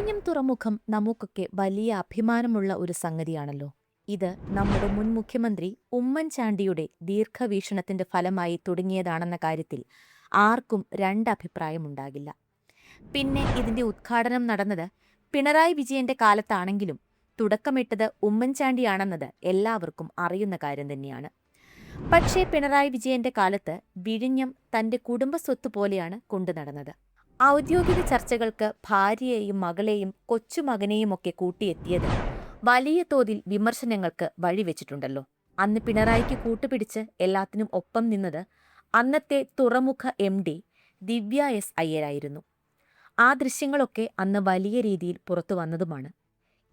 വിഴിഞ്ഞം തുറമുഖം നമുക്കൊക്കെ വലിയ അഭിമാനമുള്ള ഒരു സംഗതിയാണല്ലോ. ഇത് നമ്മുടെ മുൻ മുഖ്യമന്ത്രി ഉമ്മൻചാണ്ടിയുടെ ദീർഘവീക്ഷണത്തിന്റെ ഫലമായി തുടങ്ങിയതാണെന്ന കാര്യത്തിൽ ആർക്കും രണ്ടഭിപ്രായമുണ്ടാകില്ല. പിന്നെ ഇതിന്റെ ഉദ്ഘാടനം നടന്നത് പിണറായി വിജയന്റെ കാലത്താണെങ്കിലും തുടക്കമിട്ടത് ഉമ്മൻചാണ്ടിയാണെന്നത് എല്ലാവർക്കും അറിയുന്ന കാര്യം തന്നെയാണ്. പക്ഷേ പിണറായി വിജയന്റെ കാലത്ത് വിഴിഞ്ഞം തന്റെ കുടുംബസ്വത്ത് പോലെയാണ് കൊണ്ടുനടന്നത്. ഔദ്യോഗിക ചർച്ചകൾക്ക് ഭാര്യയെയും മകളെയും കൊച്ചുമകനെയുമൊക്കെ കൂട്ടിയെത്തിയത് വലിയ തോതിൽ വിമർശനങ്ങൾക്ക് വഴിവെച്ചിട്ടുണ്ടല്ലോ. അന്ന് പിണറായിക്ക് കൂട്ടുപിടിച്ച് എല്ലാത്തിനും ഒപ്പം നിന്നത് അന്നത്തെ തുറമുഖ MD ദിവ്യ എസ് അയ്യരായിരുന്നു. ആ ദൃശ്യങ്ങളൊക്കെ അന്ന് വലിയ രീതിയിൽ പുറത്തു വന്നതുമാണ്.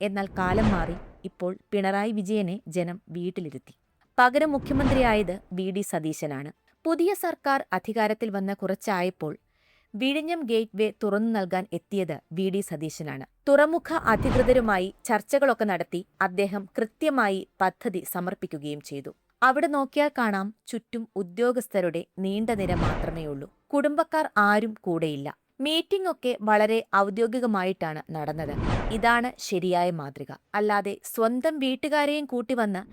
എന്നാൽ കാലം മാറി. ഇപ്പോൾ പിണറായി വിജയനെ ജനം വീട്ടിലിരുത്തി. പകരം മുഖ്യമന്ത്രിയായത് VD സതീശനാണ്. പുതിയ സർക്കാർ അധികാരത്തിൽ വന്ന കുറച്ചായപ്പോൾ വിഴിഞ്ഞം ഗേറ്റ്വേ തുറന്നു നൽകാൻ എത്തിയത് VD സതീശനാണ്. തുറമുഖ അധികൃതരുമായി ചർച്ചകളൊക്കെ നടത്തി അദ്ദേഹം കൃത്യമായി പദ്ധതി സമർപ്പിക്കുകയും ചെയ്തു. അവിടെ നോക്കിയാൽ കാണാം, ചുറ്റും ഉദ്യോഗസ്ഥരുടെ നീണ്ട നിര മാത്രമേയുള്ളൂ. കുടുംബക്കാർ ആരും കൂടെയില്ല. മീറ്റിംഗ് ഒക്കെ വളരെ ഔദ്യോഗികമായിട്ടാണ് നടന്നത്. ഇതാണ് ശരിയായ മാതൃക. അല്ലാതെ സ്വന്തം വീട്ടുകാരെയും കൂട്ടിവന്ന്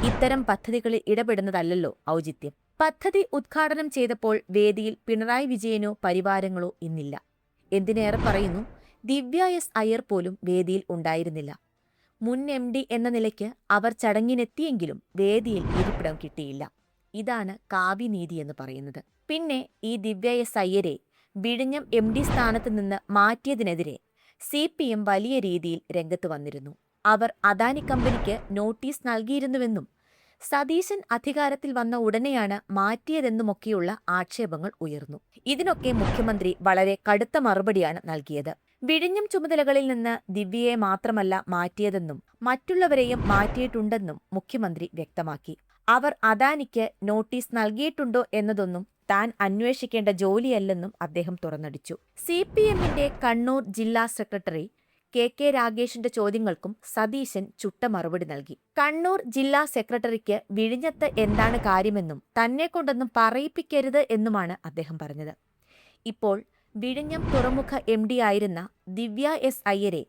ഇത്തരം പദ്ധതികളിൽ ഇടപെടുന്നതല്ലല്ലോ ഔചിത്യം. പദ്ധതി ഉദ്ഘാടനം ചെയ്തപ്പോൾ വേദിയിൽ പിണറായി വിജയനോ പരിവാരങ്ങളോ ഇന്നില്ല. എന്തിനേറെ പറയുന്നു, ദിവ്യ എസ് അയ്യർ പോലും വേദിയിൽ ഉണ്ടായിരുന്നില്ല. മുൻ MD എന്ന നിലയ്ക്ക് അവർ ചടങ്ങിനെത്തിയെങ്കിലും വേദിയിൽ ഇരിപ്പിടം കിട്ടിയില്ല. ഇതാണ് കാവ്യനീതി എന്ന് പറയുന്നത്. പിന്നെ ഈ ദിവ്യ എസ് അയ്യരെ വിഴിഞ്ഞം MD സ്ഥാനത്ത് നിന്ന് മാറ്റിയതിനെതിരെ CPM വലിയ രീതിയിൽ രംഗത്ത് വന്നിരുന്നു. അവർ അദാനി കമ്പനിക്ക് നോട്ടീസ് നൽകിയിരുന്നുവെന്നും സതീശൻ അധികാരത്തിൽ വന്ന ഉടനെയാണ് മാറ്റിയതെന്നുമൊക്കെയുള്ള ആക്ഷേപങ്ങൾ ഉയർന്നു. ഇതിനൊക്കെ മുഖ്യമന്ത്രി വളരെ കടുത്ത മറുപടിയാണ് നൽകിയത്. വിഴിഞ്ഞം ചുമതലകളിൽ നിന്ന് ദിവ്യയെ മാത്രമല്ല മാറ്റിയതെന്നും മറ്റുള്ളവരെയും മാറ്റിയിട്ടുണ്ടെന്നും മുഖ്യമന്ത്രി വ്യക്തമാക്കി. അവർ അദാനിക്ക് നോട്ടീസ് നൽകിയിട്ടുണ്ടോ എന്നതൊന്നും താൻ അന്വേഷിക്കേണ്ട ജോലിയല്ലെന്നും അദ്ദേഹം തുറന്നടിച്ചു. CPMന്റെ കണ്ണൂർ ജില്ലാ സെക്രട്ടറി KK രാഗേഷിന്റെ ചോദ്യങ്ങൾക്കും സതീശൻ ചുട്ട മറുപടി നൽകി. കണ്ണൂർ ജില്ലാ സെക്രട്ടറിക്ക് വിഴിഞ്ഞത്ത് എന്താണ് കാര്യമെന്നും തന്നെക്കൊണ്ടൊന്നും പറയിപ്പിക്കരുത് എന്നുമാണ് അദ്ദേഹം പറഞ്ഞത്. ഇപ്പോൾ വിഴിഞ്ഞം തുറമുഖ MD ആയിരുന്ന ദിവ്യ എസ് അയ്യരെ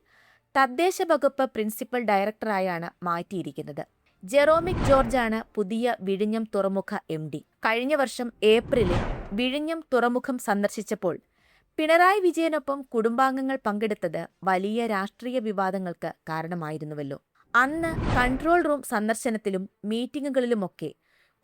തദ്ദേശ വകുപ്പ് പ്രിൻസിപ്പൽ ഡയറക്ടറായാണ് മാറ്റിയിരിക്കുന്നത്. ജെറോമിക് ജോർജാണ് പുതിയ വിഴിഞ്ഞം തുറമുഖ MD. കഴിഞ്ഞ വർഷം ഏപ്രിലിൽ വിഴിഞ്ഞം തുറമുഖം സന്ദർശിച്ചപ്പോൾ പിണറായി വിജയനൊപ്പം കുടുംബാംഗങ്ങൾ പങ്കെടുത്തത് വലിയ രാഷ്ട്രീയ വിവാദങ്ങൾക്ക് കാരണമായിരുന്നുവല്ലോ. അന്ന് കൺട്രോൾ റൂം സന്ദർശനത്തിലും മീറ്റിംഗുകളിലുമൊക്കെ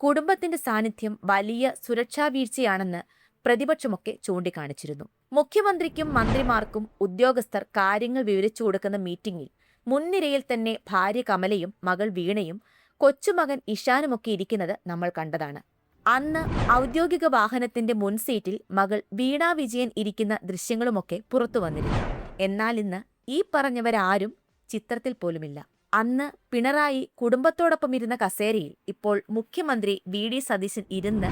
കുടുംബത്തിന്റെ സാന്നിധ്യം വലിയ സുരക്ഷാ വീഴ്ചയാണെന്ന് പ്രതിപക്ഷമൊക്കെ ചൂണ്ടിക്കാണിച്ചിരുന്നു. മുഖ്യമന്ത്രിക്കും മന്ത്രിമാർക്കും ഉദ്യോഗസ്ഥർ കാര്യങ്ങൾ വിവരിച്ചു കൊടുക്കുന്ന മീറ്റിംഗിൽ മുൻനിരയിൽ തന്നെ ഭാര്യ കമലയും മകൾ വീണയും കൊച്ചുമകൻ ഇഷാനുമൊക്കെ ഇരിക്കുന്നത് നമ്മൾ കണ്ടതാണ്. അന്ന് ഔദ്യോഗിക വാഹനത്തിന്റെ മുൻസീറ്റിൽ മകൾ വീണ വിജയൻ ഇരിക്കുന്ന ദൃശ്യങ്ങളുമൊക്കെ പുറത്തു വന്നിരുന്നു. എന്നാൽ ഇന്ന് ഈ പറഞ്ഞവരാരും ചിത്രത്തിൽ പോലുമില്ല. അന്ന് പിണറായി കുടുംബത്തോടൊപ്പം ഇരുന്ന കസേരയിൽ ഇപ്പോൾ മുഖ്യമന്ത്രി VD സതീശൻ ഇരുന്ന്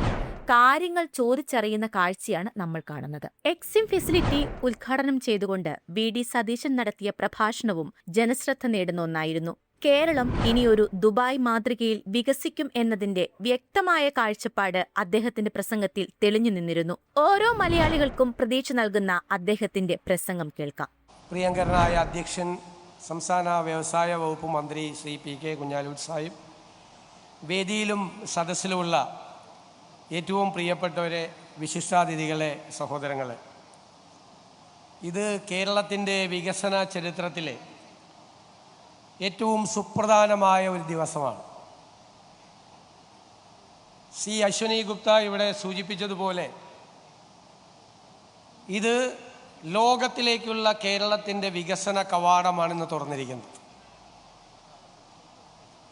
കാര്യങ്ങൾ ചോദിച്ചറിയുന്ന കാഴ്ചയാണ് നമ്മൾ കാണുന്നത്. എക്സിം ഫെസിലിറ്റി ഉദ്ഘാടനം ചെയ്തുകൊണ്ട് VD സതീശൻ നടത്തിയ പ്രഭാഷണവും ജനശ്രദ്ധ നേടുന്ന ഒന്നായിരുന്നു. കേരളം ഇനിയൊരു ദുബായ് മാതൃകയിൽ വികസിക്കും എന്നതിന്റെ വ്യക്തമായ കാഴ്ചപ്പാട് അദ്ദേഹത്തിന്റെ പ്രസംഗത്തിൽ തെളിഞ്ഞു നിന്നിരുന്നു. ഓരോ മലയാളികൾക്കും പ്രതീക്ഷ നൽകുന്ന അദ്ദേഹത്തിന്റെ പ്രസംഗം കേൾക്കാം. പ്രിയങ്കരനായ അധ്യക്ഷൻ, സംസ്ഥാന വ്യവസായ വകുപ്പ് മന്ത്രി ശ്രീ PK കുഞ്ഞാലിക്കുട്ടി സാഹിബ്, വേദിയിലും സദസ്സിലുമുള്ള ഏറ്റവും പ്രിയപ്പെട്ടവരെ, വിശിഷ്ടാതിഥികളെ, സഹോദരങ്ങളെ, ഇത് കേരളത്തിൻ്റെ വികസന ചരിത്രത്തിലെ ഏറ്റവും സുപ്രധാനമായ ഒരു ദിവസമാണ്. അശ്വനി ഗുപ്ത ഇവിടെ സൂചിപ്പിച്ചതുപോലെ ഇത് ലോകത്തിലേക്കുള്ള കേരളത്തിൻ്റെ വികസന കവാടമാണെന്ന് തുറന്നിരിക്കുന്നത്.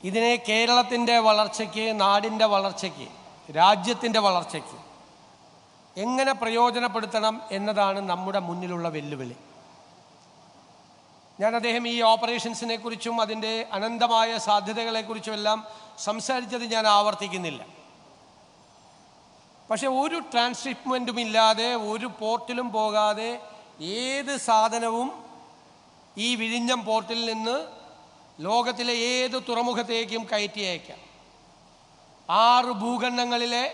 ഇതിനെ കേരളത്തിൻ്റെ വളർച്ചയ്ക്ക്, നാടിൻ്റെ വളർച്ചയ്ക്ക്, രാജ്യത്തിൻ്റെ വളർച്ചയ്ക്ക് എങ്ങനെ പ്രയോജനപ്പെടുത്തണം എന്നതാണ് നമ്മുടെ മുന്നിലുള്ള വെല്ലുവിളി. അദ്ദേഹം ഈ ഓപ്പറേഷൻസിനെ കുറിച്ചും അതിൻ്റെ അനന്തമായ സാധ്യതകളെക്കുറിച്ചും എല്ലാം സംസാരിച്ചത് ഞാൻ ആവർത്തിക്കുന്നില്ല. പക്ഷെ ഒരു ട്രാൻസ്ഷിപ്മെൻറ്റും ഇല്ലാതെ, ഒരു പോർട്ടിലും പോകാതെ ഏത് സാധനവും ഈ വിഴിഞ്ഞം പോർട്ടിൽ നിന്ന് ലോകത്തിലെ ഏത് തുറമുഖത്തേക്കും കയറ്റി അയക്കാം. 6 ഭൂഖണ്ഡങ്ങളിലെ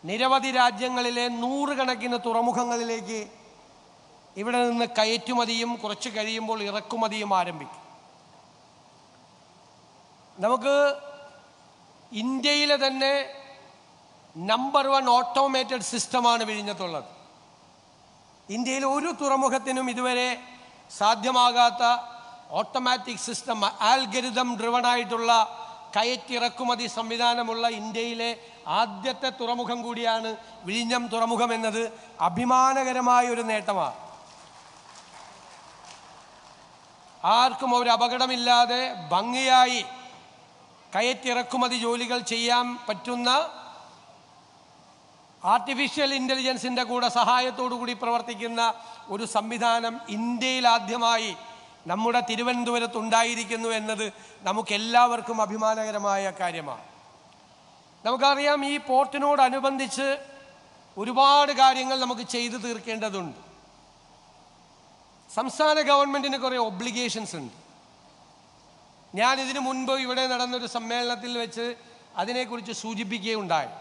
നിരവധി രാജ്യങ്ങളിലെ 100 കണക്കിന് തുറമുഖങ്ങളിലേക്ക് ഇവിടെ നിന്ന് കയറ്റുമതിയും കുറച്ച് കഴിയുമ്പോൾ ഇറക്കുമതിയും ആരംഭിക്കും. നമുക്ക് ഇന്ത്യയിലെ തന്നെ നമ്പർ 1 ഓട്ടോമേറ്റഡ് സിസ്റ്റമാണ് വിഴിഞ്ഞത്തുള്ളത്. ഇന്ത്യയിൽ ഒരു തുറമുഖത്തിനും ഇതുവരെ സാധ്യമാകാത്ത ഓട്ടോമാറ്റിക് സിസ്റ്റം, ആൽഗരിതം ഡ്രിവണായിട്ടുള്ള കയറ്റിറക്കുമതി സംവിധാനമുള്ള ഇന്ത്യയിലെ ആദ്യത്തെ തുറമുഖം കൂടിയാണ് വിഴിഞ്ഞം തുറമുഖം എന്നത് അഭിമാനകരമായ ഒരു നേട്ടമാണ്. ആർക്കും ഒരു അപകടമില്ലാതെ ഭംഗിയായി കയറ്റിറക്കുമതി ജോലികൾ ചെയ്യാൻ പറ്റുന്ന ആർട്ടിഫിഷ്യൽ ഇൻ്റലിജൻസിൻ്റെ കൂടെ സഹായത്തോടു കൂടി പ്രവർത്തിക്കുന്ന ഒരു സംവിധാനം ഇന്ത്യയിൽ ആദ്യമായി നമ്മുടെ തിരുവനന്തപുരത്ത് ഉണ്ടായിരിക്കുന്നു എന്നത് നമുക്കെല്ലാവർക്കും അഭിമാനകരമായ കാര്യമാണ്. നമുക്കറിയാം, ഈ പോർട്ടിനോടനുബന്ധിച്ച് ഒരുപാട് കാര്യങ്ങൾ നമുക്ക് ചെയ്തു തീർക്കേണ്ടതുണ്ട്. സംസ്ഥാന ഗവൺമെൻറ്റിന് കുറേ ഒബ്ലിഗേഷൻസ് ഉണ്ട്. ഞാനിതിനു മുൻപ് ഇവിടെ നടന്നൊരു സമ്മേളനത്തിൽ വെച്ച് അതിനെക്കുറിച്ച് സൂചിപ്പിക്കുകയുണ്ടായി.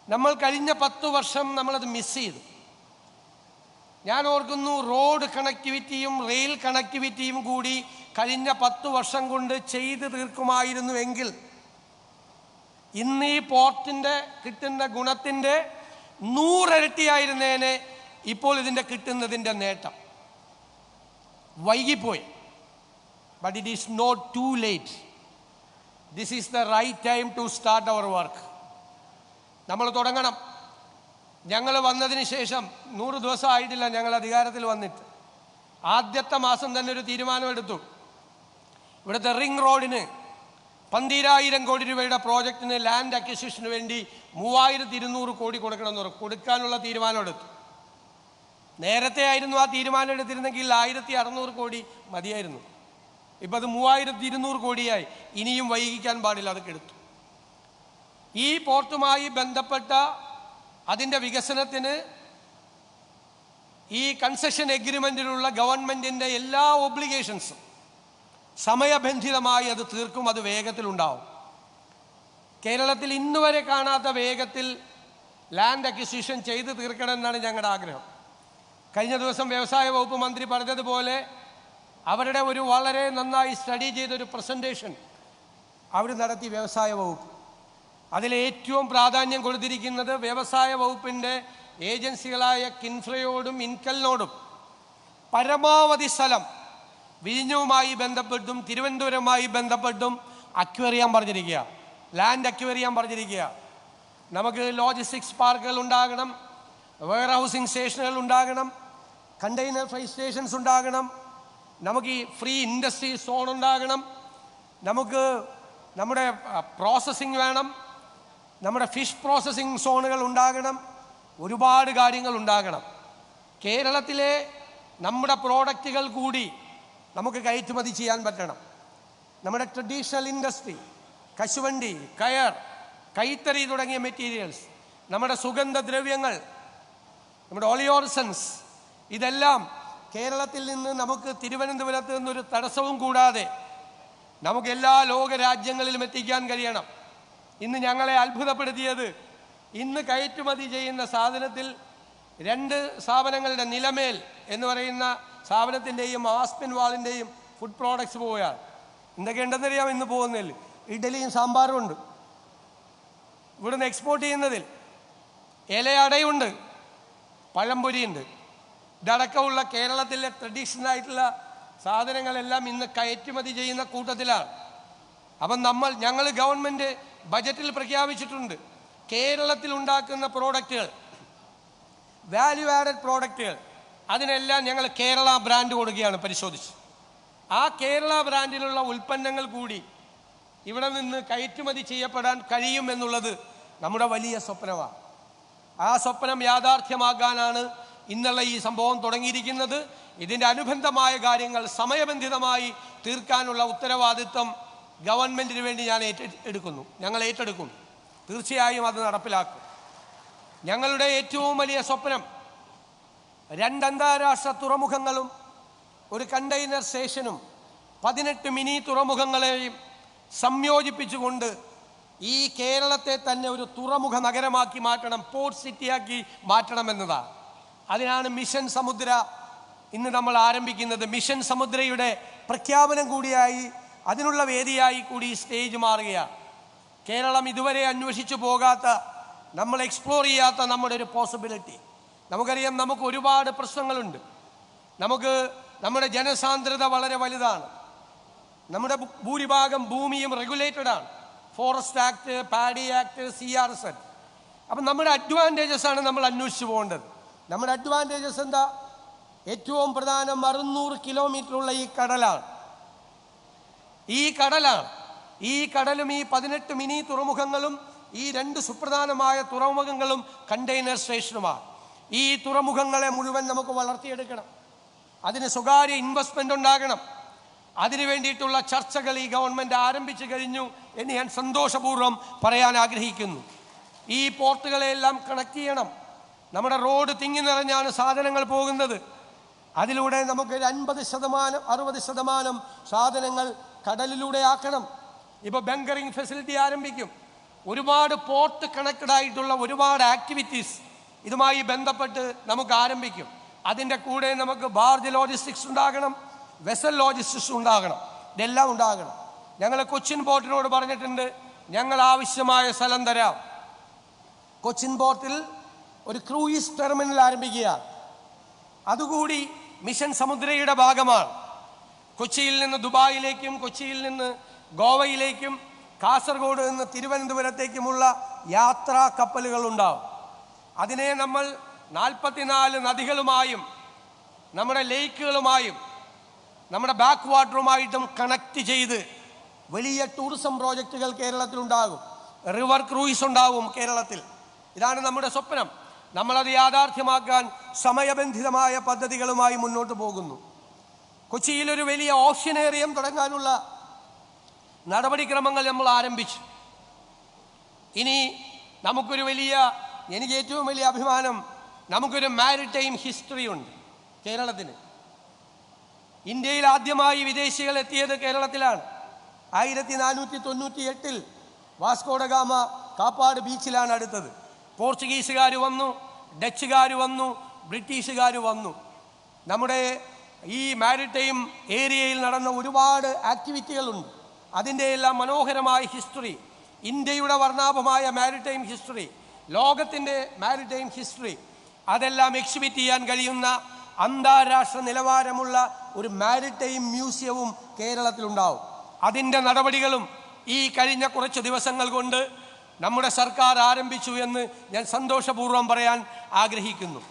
നമ്മൾ കഴിഞ്ഞ 10 വർഷം നമ്മളത് മിസ് ചെയ്തു. ഞാൻ ഓർക്കുന്നു, റോഡ് കണക്ടിവിറ്റിയും റെയിൽ കണക്ടിവിറ്റിയും കൂടി കഴിഞ്ഞ 10 വർഷം കൊണ്ട് ചെയ്ത് തീർക്കുമായിരുന്നുവെങ്കിൽ ഇന്ന് ഈ പോർട്ടിൻ്റെ കിട്ടുന്ന ഗുണത്തിൻ്റെ 100 ഇരട്ടിയായിരുന്നേനെ ഇപ്പോൾ ഇതിൻ്റെ കിട്ടുന്നതിൻ്റെ നേട്ടം. വൈകിപ്പോയി. But it is not too late. This is the right time to start our work. നമ്മൾ തുടങ്ങണം. ഞങ്ങൾ വന്നതിന് ശേഷം 100 ദിവസം ആയിട്ടില്ല ഞങ്ങൾ അധികാരത്തിൽ വന്നിട്ട്. ആദ്യത്തെ മാസം തന്നെ ഒരു തീരുമാനമെടുത്തു. ഇവിടുത്തെ റിംഗ് റോഡിന് 12,000 കോടി രൂപയുടെ പ്രോജക്റ്റിന് ലാൻഡ് അക്വിസിഷന് വേണ്ടി 3,200 കോടി കൊടുക്കണമെന്ന് പറഞ്ഞു. കൊടുക്കാനുള്ള തീരുമാനമെടുത്തു. നേരത്തെ ആയിരുന്നു ആ തീരുമാനം എടുത്തിരുന്നെങ്കിൽ 1,600 കോടി മതിയായിരുന്നു. ഇപ്പം അത് 3,200 കോടിയായി. ഇനിയും വൈകിക്കാൻ പാടില്ല, അതൊക്കെ എടുത്തു. ഈ പോർട്ടുമായി ബന്ധപ്പെട്ട അതിൻ്റെ വികസനത്തിന് ഈ കൺസെഷൻ എഗ്രിമെൻറ്റിലുള്ള ഗവൺമെൻറ്റിൻ്റെ എല്ലാ ഒബ്ലിഗേഷൻസും സമയബന്ധിതമായി അത് തീർക്കും. അത് വേഗത്തിലുണ്ടാവും. കേരളത്തിൽ ഇന്നുവരെ കാണാത്ത വേഗത്തിൽ ലാൻഡ് അക്വിസിഷൻ ചെയ്ത് തീർക്കണമെന്നാണ് ഞങ്ങളുടെ ആഗ്രഹം. കഴിഞ്ഞ ദിവസം വ്യവസായ വകുപ്പ് മന്ത്രി പറഞ്ഞതുപോലെ അവരുടെ ഒരു വളരെ നന്നായി സ്റ്റഡി ചെയ്തൊരു പ്രസൻറ്റേഷൻ അവർ നടത്തി വ്യവസായ വകുപ്പ്. അതിലേറ്റവും പ്രാധാന്യം കൊടുത്തിരിക്കുന്നത് വ്യവസായ വകുപ്പിൻ്റെ ഏജൻസികളായ കിൻഫ്രയോടും ഇൻകലിനോടും പരമാവധി സ്ഥലം വിഴിഞ്ഞവുമായി ബന്ധപ്പെട്ടും തിരുവനന്തപുരവുമായി ബന്ധപ്പെട്ടും അക്വയർ ചെയ്യാൻ പറഞ്ഞിരിക്കുക. ലാൻഡ് അക്വയർ ചെയ്യാൻ പറഞ്ഞിരിക്കുക. നമുക്ക് ലോജിസ്റ്റിക്സ് പാർക്കുകൾ ഉണ്ടാകണം, വെയർ ഹൗസിംഗ് സ്റ്റേഷനുകൾ ഉണ്ടാകണം, കണ്ടെയ്നർ ഫ്രൈറ്റ് സ്റ്റേഷൻസ് ഉണ്ടാകണം, നമുക്ക് ഈ ഫ്രീ ഇൻഡസ്ട്രി സോൺ ഉണ്ടാകണം, നമുക്ക് നമ്മുടെ പ്രോസസ്സിങ് വേണം, നമ്മുടെ ഫിഷ് പ്രോസസ്സിങ് സോണുകൾ ഉണ്ടാകണം, ഒരുപാട് കാര്യങ്ങൾ ഉണ്ടാകണം. കേരളത്തിലെ നമ്മുടെ പ്രോഡക്റ്റുകൾ കൂടി നമുക്ക് കയറ്റുമതി ചെയ്യാൻ പറ്റണം. നമ്മുടെ ട്രഡീഷണൽ ഇൻഡസ്ട്രി, കശുവണ്ടി, കയർ, കൈത്തറി തുടങ്ങിയ മെറ്റീരിയൽസ്, നമ്മുടെ സുഗന്ധദ്രവ്യങ്ങൾ, നമ്മുടെ ഒളിയോർസൻസ്, ഇതെല്ലാം കേരളത്തിൽ നിന്ന് നമുക്ക് തിരുവനന്തപുരത്ത് നിന്നൊരു തടസ്സവും കൂടാതെ നമുക്ക് എല്ലാ ലോക രാജ്യങ്ങളിലും എത്തിക്കാൻ കഴിയണം. ഇന്ന് ഞങ്ങളെ അത്ഭുതപ്പെടുത്തിയത്, ഇന്ന് കയറ്റുമതി ചെയ്യുന്ന സാധനത്തിൽ 2 സ്ഥാപനങ്ങളുടെ നിലമേൽ എന്ന് പറയുന്ന സ്ഥാപനത്തിൻ്റെയും ആസ്പിൻ വാളിൻ്റെയും ഫുഡ് പ്രോഡക്ട്സ് പോയാൽ എന്തൊക്കെയുണ്ടെന്നറിയാം. ഇന്ന് പോകുന്നതിൽ ഇഡലിയും സാമ്പാറും ഉണ്ട്. ഇവിടുന്ന് എക്സ്പോർട്ട് ചെയ്യുന്നതിൽ ഇലയടയുണ്ട്, പഴംപൊരിയുണ്ട്. ഇതടക്കമുള്ള കേരളത്തിലെ ട്രഡീഷണൽ ആയിട്ടുള്ള സാധനങ്ങളെല്ലാം ഇന്ന് കയറ്റുമതി ചെയ്യുന്ന കൂട്ടത്തിലാണ്. അപ്പം ഞങ്ങൾ ഗവൺമെൻറ് ബജറ്റിൽ പ്രഖ്യാപിച്ചിട്ടുണ്ട്, കേരളത്തിൽ ഉണ്ടാക്കുന്ന പ്രോഡക്റ്റുകൾ, വാല്യൂ ആഡഡ് പ്രോഡക്റ്റുകൾ, അതിനെല്ലാം ഞങ്ങൾ കേരള ബ്രാൻഡ് കൊടുക്കുകയാണ് പരിശോധിച്ച്. ആ കേരള ബ്രാൻഡിലുള്ള ഉൽപ്പന്നങ്ങൾ കൂടി ഇവിടെ നിന്ന് കയറ്റുമതി ചെയ്യപ്പെടാൻ കഴിയുമെന്നുള്ളത് നമ്മുടെ വലിയ സ്വപ്നമാണ്. ആ സ്വപ്നം യാഥാർത്ഥ്യമാക്കാനാണ് ഇന്നുള്ള ഈ സംഭവം തുടങ്ങിയിരിക്കുന്നത്. ഇതിൻ്റെ അനുബന്ധമായ കാര്യങ്ങൾ സമയബന്ധിതമായി തീർക്കാനുള്ള ഉത്തരവാദിത്വം ഗവൺമെൻറ്റിന് വേണ്ടി ഞങ്ങൾ ഏറ്റെടുക്കുന്നു. തീർച്ചയായും അത് നടപ്പിലാക്കും. ഞങ്ങളുടെ ഏറ്റവും വലിയ സ്വപ്നം 2 അന്താരാഷ്ട്ര തുറമുഖങ്ങളും ഒരു കണ്ടെയ്നർ സ്റ്റേഷനും 18 മിനി തുറമുഖങ്ങളെയും സംയോജിപ്പിച്ചുകൊണ്ട് ഈ കേരളത്തെ തന്നെ ഒരു തുറമുഖ നഗരമാക്കി മാറ്റണം, പോർട്ട് സിറ്റിയാക്കി മാറ്റണം എന്നതാണ്. അതിനാണ് മിഷൻ സമുദ്ര ഇന്ന് നമ്മൾ ആരംഭിക്കുന്നത്. മിഷൻ സമുദ്രയുടെ പ്രഖ്യാപനം കൂടിയായി, അതിനുള്ള വേദിയായി കൂടി സ്റ്റേജ് മാറുകയാണ്. കേരളം ഇതുവരെ അന്വേഷിച്ചു പോകാത്ത, നമ്മൾ എക്സ്പ്ലോർ ചെയ്യാത്ത നമ്മുടെ ഒരു പോസിബിലിറ്റി. നമുക്കറിയാം, നമുക്ക് ഒരുപാട് പ്രശ്നങ്ങളുണ്ട്. നമ്മുടെ ജനസാന്ദ്രത വളരെ വലുതാണ്. നമ്മുടെ ഭൂരിഭാഗം ഭൂമിയും റെഗുലേറ്റഡ് ആണ്. Forest act, paddy act, CRZ. അപ്പം നമ്മുടെ അഡ്വാൻറ്റേജസ് ആണ് നമ്മൾ അന്വേഷിച്ചു പോകേണ്ടത്. നമ്മുടെ അഡ്വാൻറ്റേജസ് എന്താ? ഏറ്റവും പ്രധാനം 600 കിലോമീറ്ററുള്ള ഈ കടലാണ്. ഈ കടലും ഈ 18 മിനി തുറമുഖങ്ങളും ഈ 2 സുപ്രധാനമായ തുറമുഖങ്ങളും കണ്ടെയ്നർ സ്റ്റേഷനുമാണ്. ഈ തുറമുഖങ്ങളെ മുഴുവൻ നമുക്ക് വളർത്തിയെടുക്കണം. അതിന് സ്വകാര്യ ഇൻവെസ്റ്റ്മെൻ്റ് ഉണ്ടാകണം. അതിനു വേണ്ടിയിട്ടുള്ള ചർച്ചകൾ ഈ ഗവൺമെൻറ് ആരംഭിച്ചു കഴിഞ്ഞു എന്ന് ഞാൻ സന്തോഷപൂർവ്വം പറയാൻ ആഗ്രഹിക്കുന്നു. ഈ പോർട്ടുകളെല്ലാം കണക്ട് ചെയ്യണം. നമ്മുടെ റോഡ് തിങ്ങി നിറഞ്ഞാണ് സാധനങ്ങൾ പോകുന്നത്. അതിലൂടെ നമുക്ക് 50%, 60% സാധനങ്ങൾ കടലിലൂടെ ആക്കണം. ഇപ്പോൾ ബങ്കറിംഗ് ഫെസിലിറ്റി ആരംഭിക്കും. ഒരുപാട് പോർട്ട് കണക്റ്റഡ് ആയിട്ടുള്ള ഒരുപാട് ആക്ടിവിറ്റീസ് ഇതുമായി ബന്ധപ്പെട്ട് നമുക്ക് ആരംഭിക്കും. അതിൻ്റെ കൂടെ നമുക്ക് ബാർജ് ലോജിസ്റ്റിക്സ് ഉണ്ടാകണം, വെസൽ ലോജിസ്റ്റിക്സ് ഉണ്ടാകണം. ഇതെല്ലാം ഉണ്ടാകണം. ഞങ്ങൾ കൊച്ചിൻ പോർട്ടിനോട് പറഞ്ഞിട്ടുണ്ട്, ഞങ്ങൾ ആവശ്യമായ സ്ഥലം തരാം. കൊച്ചിൻ പോർട്ടിൽ ഒരു ക്രൂയിസ് ടെർമിനൽ ആരംഭിക്കുകയാണ്. അതുകൂടി മിഷൻ സമുദ്രയുടെ ഭാഗമാണ്. കൊച്ചിയിൽ നിന്ന് ദുബായിലേക്കും, കൊച്ചിയിൽ നിന്ന് ഗോവയിലേക്കും, കാസർഗോഡ് നിന്ന് തിരുവനന്തപുരത്തേക്കുമുള്ള യാത്രാ കപ്പലുകൾ ഉണ്ടാവും. അതിനെ നമ്മൾ 44 നദികളുമായും നമ്മുടെ ലേക്കുകളുമായും നമ്മുടെ ബാക്ക് വാട്ടറുമായിട്ടും കണക്ട് ചെയ്ത് വലിയ ടൂറിസം പ്രോജക്റ്റുകൾ കേരളത്തിലുണ്ടാകും. റിവർ ക്രൂയിസ് ഉണ്ടാവും കേരളത്തിൽ. ഇതാണ് നമ്മുടെ സ്വപ്നം. നമ്മളത് യാഥാർത്ഥ്യമാക്കാൻ സമയബന്ധിതമായ പദ്ധതികളുമായി മുന്നോട്ട് പോകുന്നു. കൊച്ചിയിലൊരു വലിയ ഓഷ്യനേറിയം തുടങ്ങാനുള്ള നടപടിക്രമങ്ങൾ നമ്മൾ ആരംഭിച്ചു. ഇനി എനിക്ക് ഏറ്റവും വലിയ അഭിമാനം, നമുക്കൊരു മാരിടൈം ഹിസ്റ്ററി ഉണ്ട് കേരളത്തിന്. ഇന്ത്യയിൽ ആദ്യമായി വിദേശികൾ എത്തിയത് കേരളത്തിലാണ്. 1498 വാസ്കോഡ ഗാമ കാപ്പാട് ബീച്ചിലാണ് അടുത്തത്. പോർച്ചുഗീസുകാർ വന്നു, ഡച്ചുകാർ വന്നു, ബ്രിട്ടീഷുകാർ വന്നു. നമ്മുടെ ഈ മാരിടൈം ഏരിയയിൽ നടന്ന ഒരുപാട് ആക്ടിവിറ്റികളുണ്ട്. അതിൻ്റെ എല്ലാം മനോഹരമായ ഹിസ്റ്ററി, ഇന്ത്യയുടെ വർണ്ണാഭമായ മാരിടൈം ഹിസ്റ്ററി, ലോകത്തിൻ്റെ മാരിടൈം ഹിസ്റ്ററി, അതെല്ലാം എക്സിബിറ്റ് ചെയ്യാൻ കഴിയുന്ന അന്താരാഷ്ട്ര നിലവാരമുള്ള ഒരു മാരിടൈം മ്യൂസിയവും കേരളത്തിലുണ്ടാവും. അതിൻ്റെ നടപടികളും ഈ കഴിഞ്ഞ കുറച്ച് ദിവസങ്ങൾ കൊണ്ട് നമ്മുടെ സർക്കാർ ആരംഭിച്ചു എന്ന് ഞാൻ സന്തോഷപൂർവ്വം പറയാൻ ആഗ്രഹിക്കുന്നു.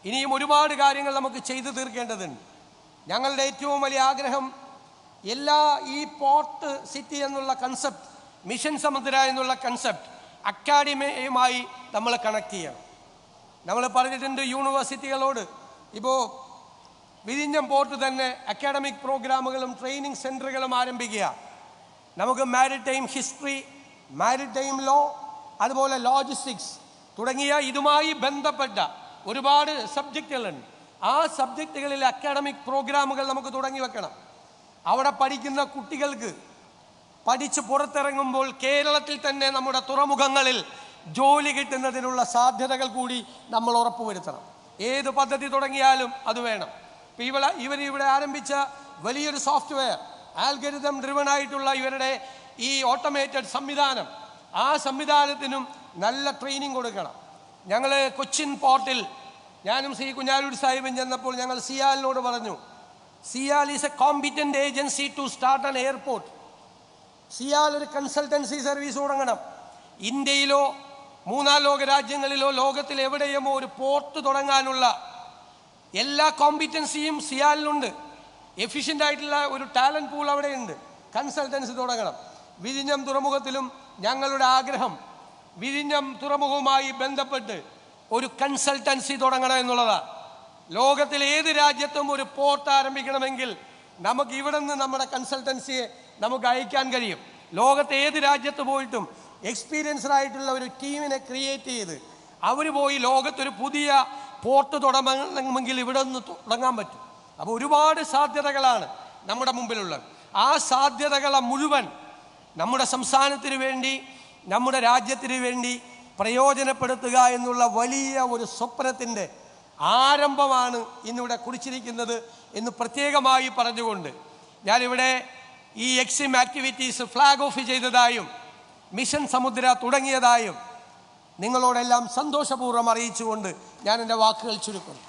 ഇനിയും ഒരുപാട് കാര്യങ്ങൾ നമുക്ക് ചെയ്തു തീർക്കേണ്ടതുണ്ട്. ഞങ്ങളുടെ ഏറ്റവും വലിയ ആഗ്രഹം, ഈ പോർട്ട് സിറ്റി എന്നുള്ള കൺസെപ്റ്റ്, മിഷൻ സമുദ്ര എന്നുള്ള കൺസെപ്റ്റ് അക്കാഡമിയുമായി നമ്മൾ കണക്ട് ചെയ്യണം. നമ്മൾ പറഞ്ഞിട്ടുണ്ട് യൂണിവേഴ്സിറ്റികളോട്. ഇപ്പോൾ വിഴിഞ്ഞം പോർട്ട് തന്നെ അക്കാഡമിക് പ്രോഗ്രാമുകളും ട്രെയിനിങ് സെൻറ്ററുകളും ആരംഭിക്കുക. നമുക്ക് മാരിടൈം ഹിസ്റ്ററി, മാരിടൈം ലോ, അതുപോലെ ലോജിസ്റ്റിക്സ് തുടങ്ങിയ ഇതുമായി ബന്ധപ്പെട്ട ഒരുപാട് സബ്ജക്റ്റുകളുണ്ട്. ആ സബ്ജക്റ്റുകളിൽ അക്കാഡമിക് പ്രോഗ്രാമുകൾ നമുക്ക് തുടങ്ങി വെക്കണം. അവിടെ പഠിക്കുന്ന കുട്ടികൾക്ക് പഠിച്ച് പുറത്തിറങ്ങുമ്പോൾ കേരളത്തിൽ തന്നെ നമ്മുടെ തുറമുഖങ്ങളിൽ ജോലി കിട്ടുന്നതിനുള്ള സാധ്യതകൾ കൂടി നമ്മൾ ഉറപ്പുവരുത്തണം. ഏത് പദ്ധതി തുടങ്ങിയാലും അത് വേണം. ഇപ്പം ഇവിടെ ആരംഭിച്ച വലിയൊരു സോഫ്റ്റ്വെയർ, ആൽഗരിതം ഡ്രിവൺ ആയിട്ടുള്ള ഇവരുടെ ഈ ഓട്ടോമേറ്റഡ് സംവിധാനം, ആ സംവിധാനത്തിനും നല്ല ട്രെയിനിങ് കൊടുക്കണം. ഞങ്ങൾ കൊച്ചിൻ പോർട്ടിൽ ഞാനും ശ്രീ കുഞ്ഞാലൂർ സാഹിബും ചെന്നപ്പോൾ ഞങ്ങൾ സിയാലിനോട് പറഞ്ഞു, CIAL is a competent agency to start an airport. CIAL ഒരു കൺസൾട്ടൻസി സർവീസ് തുടങ്ങണം. ഇന്ത്യയിലോ മൂന്നാം ലോക രാജ്യങ്ങളിലോ ലോകത്തിൽ എവിടെയുമോ ഒരു പോർട്ട് തുടങ്ങാനുള്ള എല്ലാ കോമ്പിറ്റൻസിയും സിയാലിനുണ്ട്. എഫിഷ്യൻ്റ് ആയിട്ടുള്ള ഒരു ടാലൻറ്റ് പൂൾ അവിടെയുണ്ട്. കൺസൾട്ടൻസി തുടങ്ങണം. വിഴിഞ്ഞം തുറമുഖത്തിലും ഞങ്ങളുടെ ആഗ്രഹം വിഴിഞ്ഞം തുറമുഖവുമായി ബന്ധപ്പെട്ട് ഒരു കൺസൾട്ടൻസി തുടങ്ങണം എന്നുള്ളതാണ്. ലോകത്തിൽ ഏത് രാജ്യത്തും ഒരു പോർട്ട് ആരംഭിക്കണമെങ്കിൽ നമുക്ക് ഇവിടെ നിന്ന് നമ്മുടെ കൺസൾട്ടൻസിയെ നമുക്ക് അയക്കാൻ കഴിയും. ലോകത്തെ ഏത് രാജ്യത്ത് പോയിട്ടും എക്സ്പീരിയൻസ്ഡ് ആയിട്ടുള്ള ഒരു ടീമിനെ ക്രിയേറ്റ് ചെയ്ത് അവർ പോയി ലോകത്തൊരു പുതിയ പോർട്ട് തുടങ്ങണമെങ്കിൽ ഇവിടെ നിന്ന് തുടങ്ങാൻ പറ്റും. അപ്പോൾ ഒരുപാട് സാധ്യതകളാണ് നമ്മുടെ മുമ്പിലുള്ളത്. ആ സാധ്യതകളെ മുഴുവൻ നമ്മുടെ സംസ്ഥാനത്തിന് വേണ്ടി, നമ്മുടെ രാജ്യത്തിന് വേണ്ടി പ്രയോജനപ്പെടുത്തുക എന്നുള്ള വലിയ ഒരു സ്വപ്നത്തിൻ്റെ ആരംഭമാണ് ഇന്നിവിടെ കുറിച്ചിരിക്കുന്നത് എന്ന് പ്രത്യേകമായി പറഞ്ഞുകൊണ്ട് ഞാനിവിടെ ഈ എക്സിം ആക്ടിവിറ്റീസ് ഫ്ലാഗ് ഓഫ് ചെയ്തതായും മിഷൻ സമുദ്ര തുടങ്ങിയതായും നിങ്ങളോടെല്ലാം സന്തോഷപൂർവ്വം അറിയിച്ചുകൊണ്ട് ഞാൻ എൻ്റെ വാക്കുകൾ ചുരുക്കുന്നു.